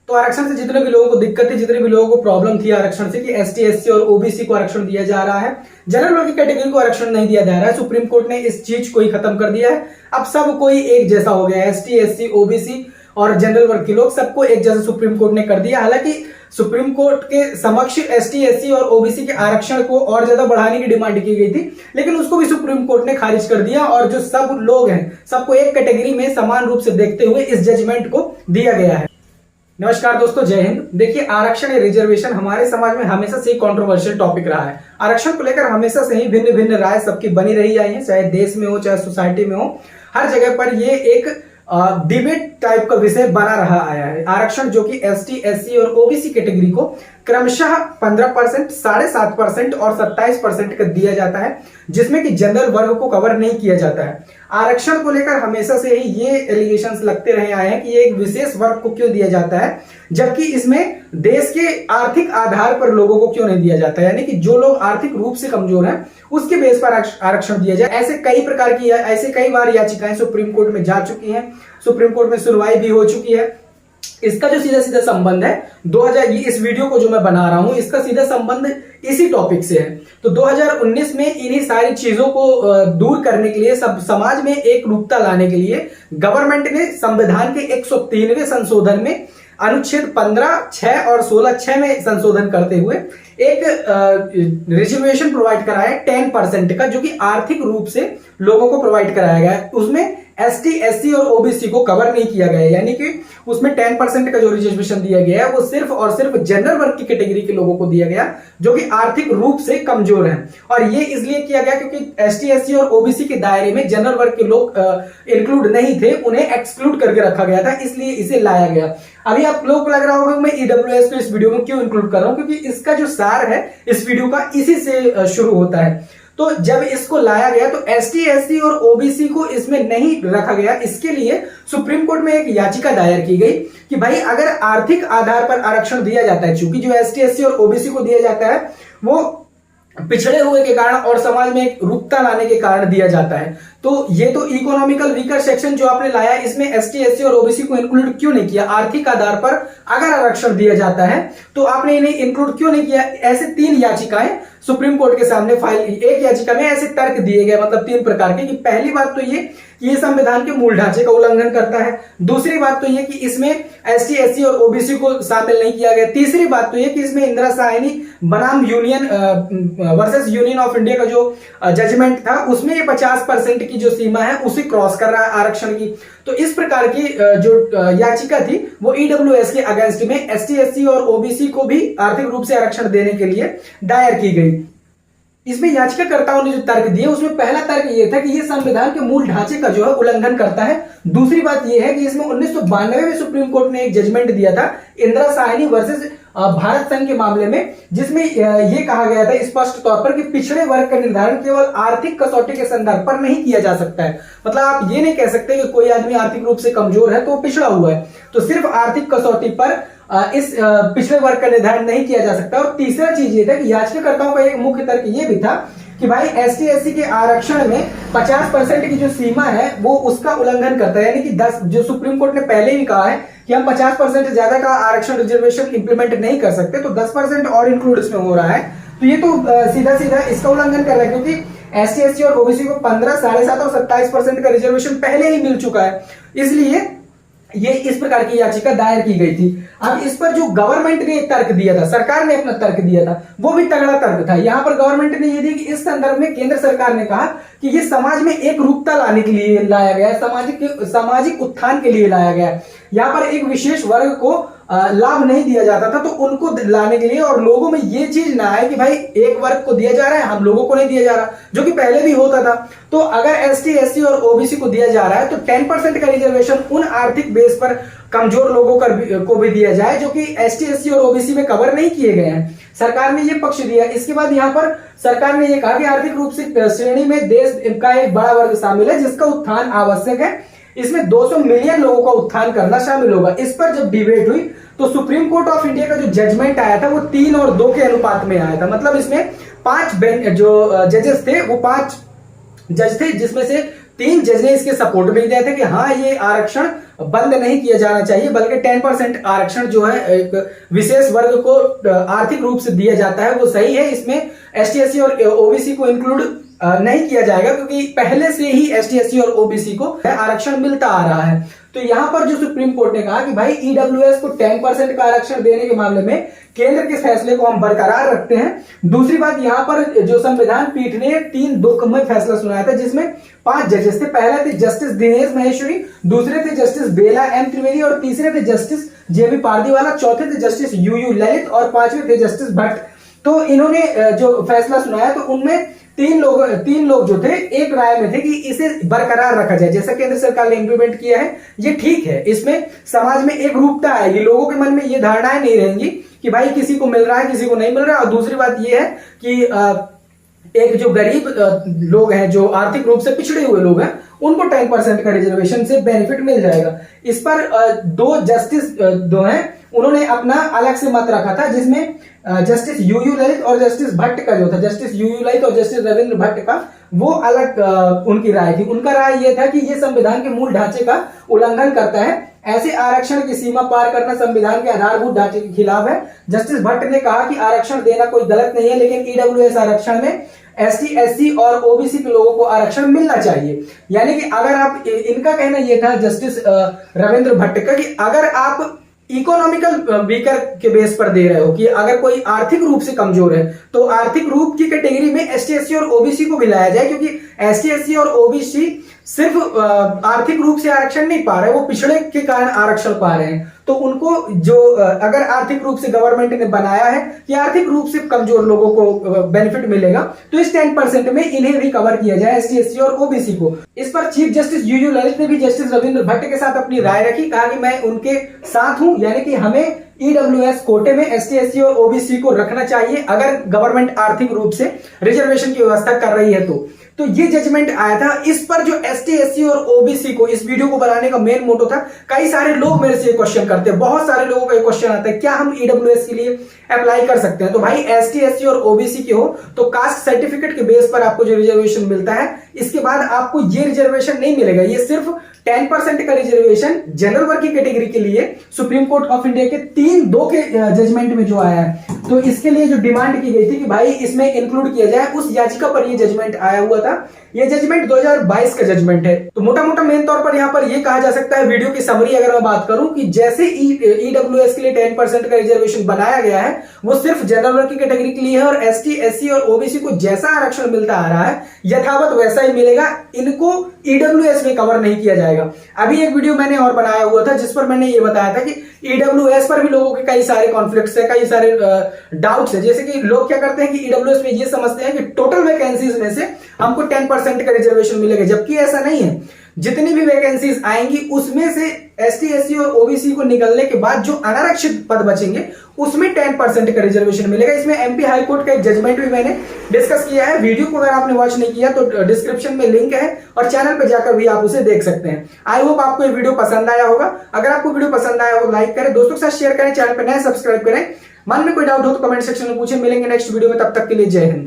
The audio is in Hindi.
तो आरक्षण से जितने भी लोगों को दिक्कत थी, जितने भी लोगों को प्रॉब्लम थी आरक्षण से कि एसटी एससी और ओबीसी को आरक्षण दिया जा रहा है, जनरल वर्ग की कैटेगरी को आरक्षण नहीं दिया जा रहा है, सुप्रीम कोर्ट ने इस चीज को ही खत्म कर दिया है। अब सब कोई एक जैसा हो गया है, एसटी एससी ओबीसी और जनरल वर्ग के लोग सबको एक जैसा सुप्रीम कोर्ट ने कर दिया। हालांकि सुप्रीम कोर्ट के समक्ष एसटी एससी और ओबीसी के आरक्षण को और ज्यादा बढ़ाने की डिमांड की गई थी, लेकिन उसको भी सुप्रीम कोर्ट ने खारिज कर दिया और जो सब लोग हैं सबको एक कैटेगरी में समान रूप से देखते हुए इस जजमेंट को दिया गया है। नमस्कार दोस्तों, जय हिंद। देखिए, आरक्षण या रिजर्वेशन हमारे समाज में हमेशा से कंट्रोवर्शियल टॉपिक रहा है। आरक्षण को लेकर हमेशा से ही भिन्न भिन्न राय सबकी बनी रही आई है, चाहे देश में हो चाहे सोसाइटी में हो, हर जगह पर ये एक डिबेट टाइप का विषय बना रहा आया है। आरक्षण जो कि एसटी एससी और ओबीसी कैटेगरी को क्रमशः 15%, 7.5% और 27% का दिया जाता है, जिसमें कि जनरल वर्ग को कवर नहीं किया जाता है। आरक्षण को लेकर हमेशा से ही ये एलिगेशंस लगते रहे आए हैं कि ये एक विशेष वर्ग को क्यों दिया जाता है, जबकि इसमें देश के आर्थिक आधार पर लोगों को क्यों नहीं दिया जाता है, यानी कि जो लोग आर्थिक रूप से कमजोर हैं उसके बेस पर आरक्षण दिया जाए। ऐसे कई बार याचिकाएं सुप्रीम कोर्ट में जा चुकी हैं, सुप्रीम कोर्ट में सुनवाई भी हो चुकी है। इसका जो सीधा सीधा संबंध है 2000, इस वीडियो को जो मैं बना रहा हूं इसका सीधा संबंध इसी टॉपिक से है। तो 2019 में इन्हीं सारी चीजों को दूर करने के लिए, सब समाज में एक रूपता लाने के लिए गवर्नमेंट ने संविधान के 103वें संशोधन में अनुच्छेद 15, 6 और 16(6) में संशोधन करते हुए एक रिजर्वेशन प्रोवाइड कराया 10% का, जो कि आर्थिक रूप से लोगों को प्रोवाइड कराया गया है। उसमें एसटी एससी और ओबीसी को कवर नहीं किया गया है, यानी कि उसमें 10% का जो रिजर्वेशन दिया गया है वो सिर्फ और सिर्फ जनरल वर्ग की कैटेगरी के लोगों को दिया गया जो कि आर्थिक रूप से कमजोर हैं। और ये इसलिए किया गया क्योंकि एसटी एससी और ओबीसी के दायरे में जनरल वर्ग के लोग इंक्लूड नहीं थे, उन्हें एक्सक्लूड करके रखा गया था, इसलिए इसे लाया गया। अभी आप लोगों को लग रहा होगा मैं ईडब्ल्यूएस को इस वीडियो में क्यों इंक्लूड कर रहा हूं, क्योंकि इसका जो सार है इस वीडियो का इसी से शुरू होता है। तो जब इसको लाया गया तो एसटी एससी और ओबीसी को इसमें नहीं रखा गया। इसके लिए सुप्रीम कोर्ट में एक याचिका दायर की गई कि भाई अगर आर्थिक आधार पर आरक्षण दिया जाता है, चूंकि जो एसटी एससी और ओबीसी को दिया जाता है वो पिछड़े हुए के कारण और समाज में एक रूपता लाने के कारण दिया जाता है, तो ये तो इकोनॉमिकल वीकर सेक्शन जो आपने लाया इसमें एसटी एससी और ओबीसी को इंक्लूड क्यों नहीं किया? आर्थिक आधार पर अगर आरक्षण दिया जाता है तो आपने इन्हें इंक्लूड क्यों नहीं किया? ऐसे 3 याचिकाएं सुप्रीम कोर्ट के सामने फाइल, एक याचिका में ऐसे तर्क दिए गए, मतलब 3 प्रकार के, कि पहली बात तो ये संविधान के मूल ढांचे का उल्लंघन करता है। दूसरी बात तो ये कि इसमें एसटी एससी और ओबीसी को शामिल नहीं किया गया। तीसरी बात तो ये कि इसमें इंदिरा साहनी बनाम union versus union of India का जो जजमेंट था उसमें ये 50% की जो सीमा है उसे क्रॉस कर रहा है आरक्षण की। तो इस प्रकार की जो याचिका थी वो ईडब्ल्यूएस के अगेंस्ट में एसटी एससी और ओबीसी को भी आर्थिक रूप से आरक्षण देने के लिए दायर की गई। इसमें याचिकाकर्ताओं ने जो तर्क दिए उसमें पहला तर्क ये था कि ये संविधान के मूल ढांचे का जो है उल्लंघन करता है। दूसरी बात ये है कि इसमें 1992 में सुप्रीम कोर्ट ने एक जजमेंट दिया था इंदिरा साहनी वर्सेस भारत संघ के मामले में, जिसमें ये कहा गया था स्पष्ट तौर पर कि पिछड़े वर्ग का निर्धारण केवल आर्थिक कसौटी के संदर्भ पर नहीं किया जा सकता है। मतलब आप ये नहीं कह सकते कि कोई आदमी आर्थिक रूप से कमजोर है तो वो पिछड़ा हुआ है, तो सिर्फ आर्थिक कसौटी पर इस पिछड़े वर्ग का निर्धारण नहीं किया जा सकता। और तीसरा चीज ये था कि याचिकाकर्ताओं का एक मुख्य तर्क ये भी था कि भाई एसटी एससी के आरक्षण में 50% की जो सीमा है वो उसका उल्लंघन करता है, यानी कि 10, जो सुप्रीम कोर्ट ने पहले भी कहा है कि हम 50% से ज्यादा का आरक्षण रिजर्वेशन इंप्लीमेंट नहीं कर सकते, तो 10% और इंक्लूड इसमें हो रहा है, तो ये तो सीधा सीधा इसका उल्लंघन कर रहा है, क्योंकि एसटी एससी और ओबीसी को 15, 7.5 और 27% का रिजर्वेशन पहले ही मिल चुका है, इसलिए ये इस प्रकार की याचिका दायर की गई थी। अब इस पर जो गवर्नमेंट ने तर्क दिया था, सरकार ने अपना तर्क दिया था, वो भी तगड़ा तर्क था। यहां पर गवर्नमेंट ने ये दिया कि इस संदर्भ में केंद्र सरकार ने कहा कि ये समाज में एक रूपता लाने के लिए लाया गया है, सामाजिक उत्थान के लिए लाया गया है। यहाँ पर एक विशेष वर्ग को लाभ नहीं दिया जाता था, तो उनको लाने के लिए, और लोगों में ये चीज ना आए कि भाई एक वर्ग को दिया जा रहा है हम लोगों को नहीं दिया जा रहा, जो कि पहले भी होता था। तो अगर एसटी एससी और ओबीसी को दिया जा रहा है तो 10% का रिजर्वेशन उन आर्थिक बेस पर कमजोर लोगों को भी दिया जाए जो कि एसटी एससी और ओबीसी में कवर नहीं किए गए हैं। सरकार ने ये पक्ष दिया। इसके बाद यहाँ पर सरकार ने ये कहा कि आर्थिक रूप से श्रेणी में देश का एक बड़ा वर्ग शामिल है जिसका उत्थान आवश्यक है, इसमें 200 मिलियन लोगों का उत्थान करना शामिल होगा। इस पर जब डिबेट हुई तो सुप्रीम कोर्ट ऑफ इंडिया का जो जजमेंट आया था वो 3 और 2 के अनुपात में आया था। मतलब इसमें 5 जो जजेस थे वो 5 जज थे, जिसमें से 3 जज ने इसके सपोर्ट में दिया था कि हाँ ये आरक्षण बंद नहीं किया जाना चाहिए, बल्कि 10% आरक्षण जो है एक विशेष वर्ग को आर्थिक रूप से दिया जाता है वो सही है, इसमें एसटी एससी और ओबीसी को इंक्लूड नहीं किया जाएगा, क्योंकि पहले से ही एसटी एससी और ओबीसी को आरक्षण मिलता आ रहा है। तो यहां पर जो सुप्रीम कोर्ट ने कहा कि भाई ईडब्ल्यूएस को 10% का आरक्षण देने के मामले में केंद्र के फैसले को हम बरकरार रखते हैं। दूसरी बात, यहां पर जो संविधान पीठ ने 3 दुखमय फैसला सुनाया था, जिसमें 5 जजेस थे। पहले थे जस्टिस दिनेश महेश्वरी, दूसरे थे जस्टिस बेला एम त्रिवेदी और तीसरे थे जस्टिस जेबी पारदीवाला, चौथे थे जस्टिस यूयू ललित और 5वें थे जस्टिस भट्ट। तो इन्होंने जो फैसला सुनाया तो उनमें तीन लोग जो थे एक राय में थे कि इसे बरकरार रखा जाए, जैसा केंद्र सरकार ने इंप्लीमेंट किया है ये ठीक है। इसमें समाज में एक रूपता आएगी, लोगों के मन में ये धारणाएं नहीं रहेंगी कि भाई किसी को मिल रहा है किसी को नहीं मिल रहा है। और दूसरी बात ये है कि एक जो गरीब लोग हैं, जो आर्थिक रूप से पिछड़े हुए लोग हैं, उनको 10% का रिजर्वेशन से बेनिफिट मिल जाएगा। इस पर 2 जस्टिस हैं, उन्होंने अपना अलग से मत रखा था, जिसमें जस्टिस यूयू ललित और जस्टिस भट्ट का जो था, जस्टिस यूयू ललित और जस्टिस रविंद्र भट्ट का वो अलग उनकी राय थी। उनका राय यह था कि यह संविधान के मूल ढांचे का उल्लंघन करता है, ऐसे आरक्षण की सीमा पार करना संविधान के आधारभूत ढांचे के खिलाफ है। जस्टिस भट्ट ने कहा कि आरक्षण देना कोई गलत नहीं है, लेकिन ईडब्ल्यूएस आरक्षण में एसटी एससी और ओबीसी के लोगों को आरक्षण मिलना चाहिए। यानी कि अगर आप, इनका कहना यह था जस्टिस रविंद्र भट्ट का, कि अगर आप इकोनॉमिकल वीकर के बेस पर दे रहे हो कि अगर कोई आर्थिक रूप से कमजोर है तो आर्थिक रूप की कैटेगरी में एसटी एससी और ओबीसी को भी लाया जाए, क्योंकि एसटी एससी और ओबीसी सिर्फ आर्थिक रूप से आरक्षण नहीं पा रहे, वो पिछड़े के कारण आरक्षण पा रहे हैं। तो उनको जो अगर आर्थिक रूप से गवर्नमेंट ने बनाया है कि आर्थिक रूप से कमजोर लोगों को बेनिफिट मिलेगा, तो इस 10% में इन्हें भी कवर किया जाए, एसटी एससी और ओबीसी को। इस पर चीफ जस्टिस यूयू ललित ने भी जस्टिस रविंद्र भट्ट के साथ अपनी राय रखी, कहा कि मैं उनके साथ हूं, यानी कि हमें ईडब्ल्यूएस कोटे में एसटी एससी और ओबीसी को रखना चाहिए अगर गवर्नमेंट आर्थिक रूप से रिजर्वेशन की व्यवस्था कर रही है तो ये जजमेंट आया था। इस पर जो एसटी एससी और ओबीसी को, इस वीडियो को बनाने का मेन मोटो था, कई सारे लोग मेरे से ये क्वेश्चन करते हैं, बहुत सारे लोगों का ये क्वेश्चन आता है क्या हम ईडब्ल्यूएस के लिए अप्लाई कर सकते हैं। तो भाई एसटी एससी और ओबीसी के हो तो कास्ट सर्टिफिकेट के बेस पर आपको जो रिजर्वेशन मिलता है, इसके बाद आपको ये रिजर्वेशन नहीं मिलेगा। ये सिर्फ 10% का रिजर्वेशन जनरल वर्ग की कैटेगरी के लिए सुप्रीम कोर्ट ऑफ इंडिया के 3-2 के जजमेंट में जो आया है, तो इसके लिए जो डिमांड की गई थी कि भाई इसमें इंक्लूड किया जाए, उस याचिका पर ये जजमेंट आया हुआ था। ये जजमेंट 2022 का जजमेंट है। तो मोटा मोटा मेन तौर पर यहां पर ये कहा जा सकता है, वीडियो की समरी अगर मैं बात करूं, कि जैसे ईडब्ल्यूएस के लिए 10% का रिजर्वेशन बनाया गया है वो सिर्फ जनरल वर्ग की कैटेगरी के लिए है, और एसटी एससी और ओबीसी को जैसा आरक्षण मिलता आ रहा है यथावत वैसा ही मिलेगा, इनको ईडब्ल्यूएस में कवर नहीं किया जाएगा। अभी एक वीडियो मैंने और बनाया हुआ था जिस पर मैंने ये बताया था कि ईडब्ल्यूएस पर भी लोगों के कई सारे कॉन्फ्लिक्ट्स है, कई सारे डाउट्स है। जैसे कि लोग क्या करते हैं कि ईडब्ल्यूएस में ये समझते हैं कि टोटल वैकेंसीज में से हमको 10% का रिजर्वेशन मिलेगा, जबकि ऐसा नहीं है। जितनी भी वैकेंसीज आएंगी उसमें से एसटी एससी और ओबीसी को निकलने के बाद जो अनारक्षित पद बचेंगे उसमें 10% का रिजर्वेशन मिलेगा। इसमें एमपी हाई कोर्ट का एक जजमेंट भी मैंने डिस्कस किया है। वीडियो को अगर आपने वॉच नहीं किया तो डिस्क्रिप्शन में लिंक है और चैनल पे जाकर भी आप उसे देख सकते हैं। आई होप आपको ये वीडियो पसंद आया होगा। अगर आपको वीडियो पसंद आया हो लाइक करें, दोस्तों के साथ शेयर करें, चैनल पर नए सब्सक्राइब करें। मन में कोई डाउट हो तो कमेंट सेक्शन में पूछें। मिलेंगे नेक्स्ट वीडियो में, तब तक के लिए जय हिंद।